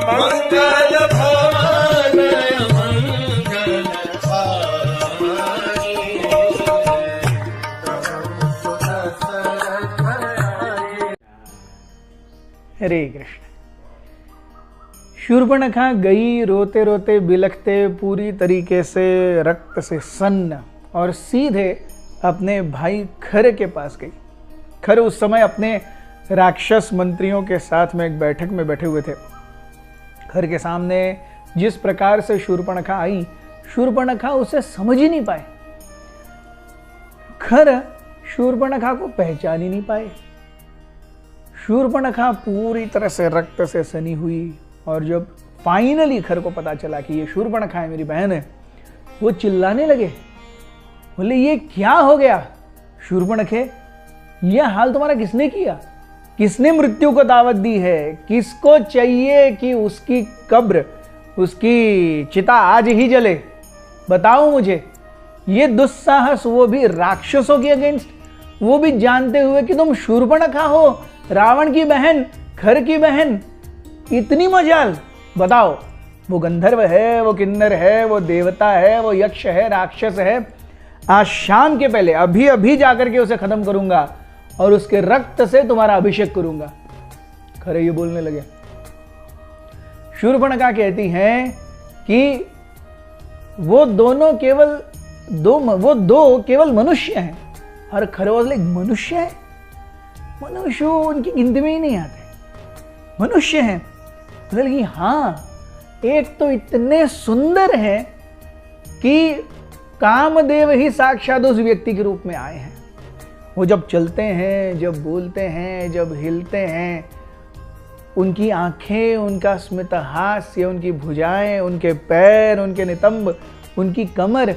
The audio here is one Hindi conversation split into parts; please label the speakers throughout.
Speaker 1: मंगल भवन मंगल हारी।
Speaker 2: हरे कृष्ण। शूर्पणखा गई रोते रोते बिलखते पूरी तरीके से रक्त से सन्न और सीधे अपने भाई खर के पास गई। खर उस समय अपने राक्षस मंत्रियों के साथ में एक बैठक में बैठे हुए थे। खर के सामने जिस प्रकार से शूर्पणखा आई, शूर्पणखा उसे समझ ही नहीं पाए। खर शूर्पणखा को पहचान ही नहीं पाए। शूर्पणखा पूरी तरह से रक्त से सनी हुई और जब फाइनली खर को पता चला कि ये शूर्पणखा है, मेरी बहन है, वो चिल्लाने लगे, बोले ये क्या हो गया शूर्पणखे, यह हाल तुम्हारा किसने किया? किसने मृत्यु को दावत दी है? किसको चाहिए कि उसकी कब्र, उसकी चिता आज ही जले? बताओ मुझे। ये दुस्साहस, वो भी राक्षसों के अगेंस्ट, वो भी जानते हुए कि तुम शूर्पणखा हो, रावण की बहन, खर की बहन। इतनी मजाल। बताओ, वो गंधर्व है, वो किन्नर है, वो देवता है, वो यक्ष है, राक्षस है। आज शाम के पहले अभी अभी जाकर के उसे खत्म करूंगा और उसके रक्त से तुम्हारा अभिषेक करूंगा। खरे ये बोलने लगे। शूर्पणखा कहती हैं कि वो दो केवल मनुष्य हैं। और खरे वाले मनुष्य है? मनुष्य उनकी गिनती में ही नहीं आते। मनुष्य हैं? बोले हाँ, एक तो इतने सुंदर हैं कि कामदेव ही साक्षात उस व्यक्ति के रूप में आए हैं। वो जब चलते हैं, जब बोलते हैं, जब हिलते हैं, उनकी आंखें, उनका स्मित हास्य, उनकी भुजाएं, उनके पैर, उनके नितंब, उनकी कमर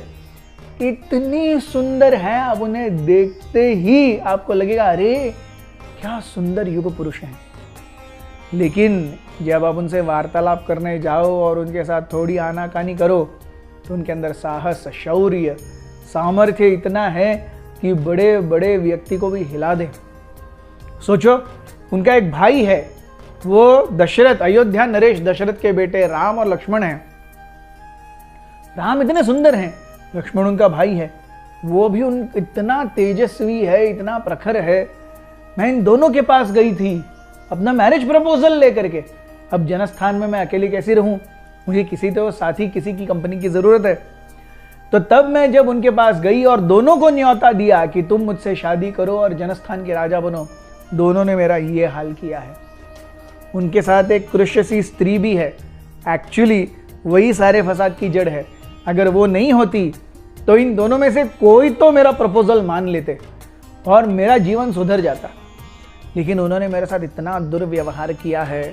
Speaker 2: इतनी सुंदर है, आप उन्हें देखते ही आपको लगेगा अरे क्या सुंदर युग पुरुष हैं। लेकिन जब आप उनसे वार्तालाप करने जाओ और उनके साथ थोड़ी आनाकानी करो तो उनके अंदर साहस, शौर्य, सामर्थ्य इतना है कि बड़े बड़े व्यक्ति को भी हिला दे। सोचो, उनका एक भाई है, वो दशरथ, अयोध्या नरेश दशरथ के बेटे राम और लक्ष्मण हैं। राम इतने सुंदर हैं, लक्ष्मण उनका भाई है, वो भी इतना तेजस्वी है, इतना प्रखर है। मैं इन दोनों के पास गई थी अपना मैरिज प्रपोजल लेकर के। अब जनस्थान में मैं अकेली कैसी रहूं? मुझे किसी तो साथी, किसी की कंपनी की जरूरत है। तो तब मैं जब उनके पास गई और दोनों को न्योता दिया कि तुम मुझसे शादी करो और जनस्थान के राजा बनो, दोनों ने मेरा ये हाल किया है। उनके साथ एक कृष्यसी स्त्री भी है। एक्चुअली वही सारे फसाद की जड़ है। अगर वो नहीं होती तो इन दोनों में से कोई तो मेरा प्रपोजल मान लेते और मेरा जीवन सुधर जाता। लेकिन उन्होंने मेरे साथ इतना दुर्व्यवहार किया है।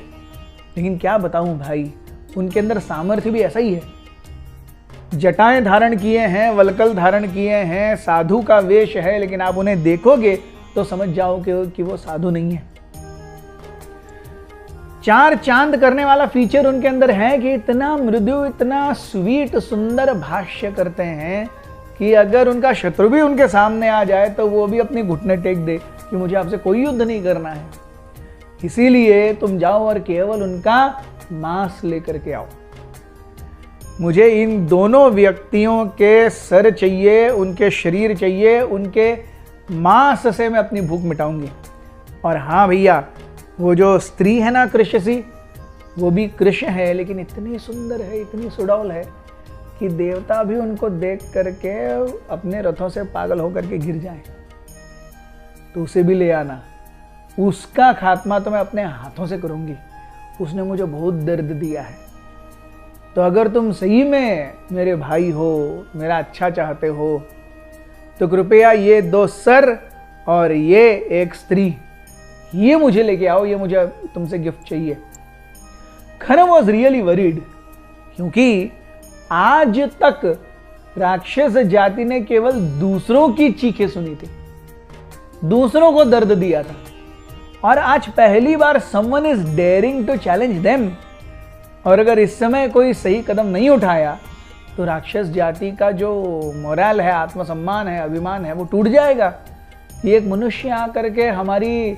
Speaker 2: लेकिन क्या बताऊं भाई, उनके अंदर सामर्थ्य भी ऐसा ही है। जटाएं धारण किए हैं, वल्कल धारण किए हैं, साधु का वेश है, लेकिन आप उन्हें देखोगे तो समझ जाओगे कि वो साधु नहीं है। चार चांद करने वाला फीचर उनके अंदर है कि इतना मृदु, इतना स्वीट, सुंदर भाष्य करते हैं कि अगर उनका शत्रु भी उनके सामने आ जाए तो वो भी अपनी घुटने टेक दे कि मुझे आपसे कोई युद्ध नहीं करना है। इसीलिए तुम जाओ और केवल उनका मांस लेकर के आओ। मुझे इन दोनों व्यक्तियों के सर चाहिए, उनके शरीर चाहिए, उनके मांस से मैं अपनी भूख मिटाऊंगी। और हाँ भैया, वो जो स्त्री है ना कृष्यसी, वो भी कृष्ण है, लेकिन इतनी सुंदर है, इतनी सुडौल है कि देवता भी उनको देख करके अपने रथों से पागल होकर के गिर जाएं। तो उसे भी ले आना, उसका खात्मा तो मैं अपने हाथों से करूंगी। उसने मुझे बहुत दर्द दिया है। तो अगर तुम सही में मेरे भाई हो, मेरा अच्छा चाहते हो, तो कृपया ये 2 सर और ये एक स्त्री, ये मुझे लेके आओ, ये मुझे तुमसे गिफ्ट चाहिए। खर वॉज रियली वरीड, क्योंकि आज तक राक्षस जाति ने केवल दूसरों की चीखें सुनी थी, दूसरों को दर्द दिया था, और आज पहली बार someone is daring to challenge them. और अगर इस समय कोई सही कदम नहीं उठाया तो राक्षस जाति का जो मोरल है, आत्मसम्मान है, अभिमान है, वो टूट जाएगा। ये एक मनुष्य आकर के हमारी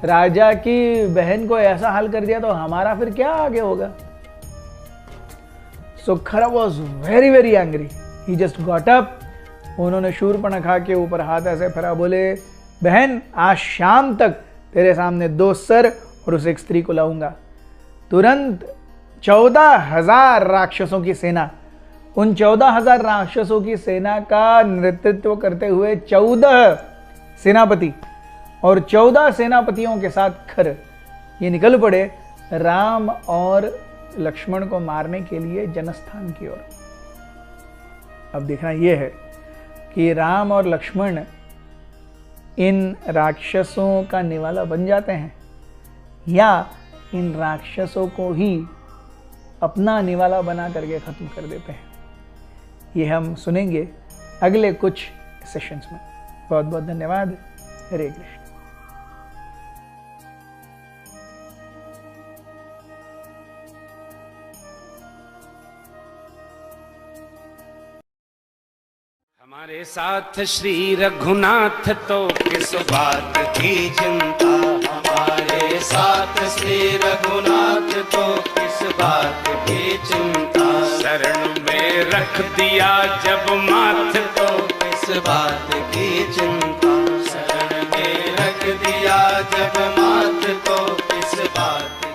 Speaker 2: राजा की बहन को ऐसा हाल कर दिया तो हमारा फिर क्या आगे होगा? सो खरब was very very angry. He just got up. उन्होंने शूर्पणखा के ऊपर हाथ ऐसे फेरा, बोले बहन आज शाम तक तेरे सामने 2 सर और उस एक स्त्री को लाऊंगा. तुरंत 14,000 राक्षसों की सेना, उन 14,000 राक्षसों की सेना का नेतृत्व करते हुए 14 सेनापति और 14 सेनापतियों के साथ खर ये निकल पड़े राम और लक्ष्मण को मारने के लिए जनस्थान की ओर. अब देखना यह है कि राम और लक्ष्मण इन राक्षसों का निवाला बन जाते हैं या इन राक्षसों को ही अपना निवाला बना करके खत्म कर देते हैं. ये हम सुनेंगे अगले कुछ सेशंस में. बहुत बहुत धन्यवाद. हरे कृष्ण.
Speaker 1: हमारे साथ श्री रघुनाथ तो किस बात की चिंता. हमारे साथ श्री रघुनाथ तो किस बात की चिंता. शरण में रख दिया जब माथ तो किस बात की चिंता. शरण में रख दिया जब माथ तो किस बात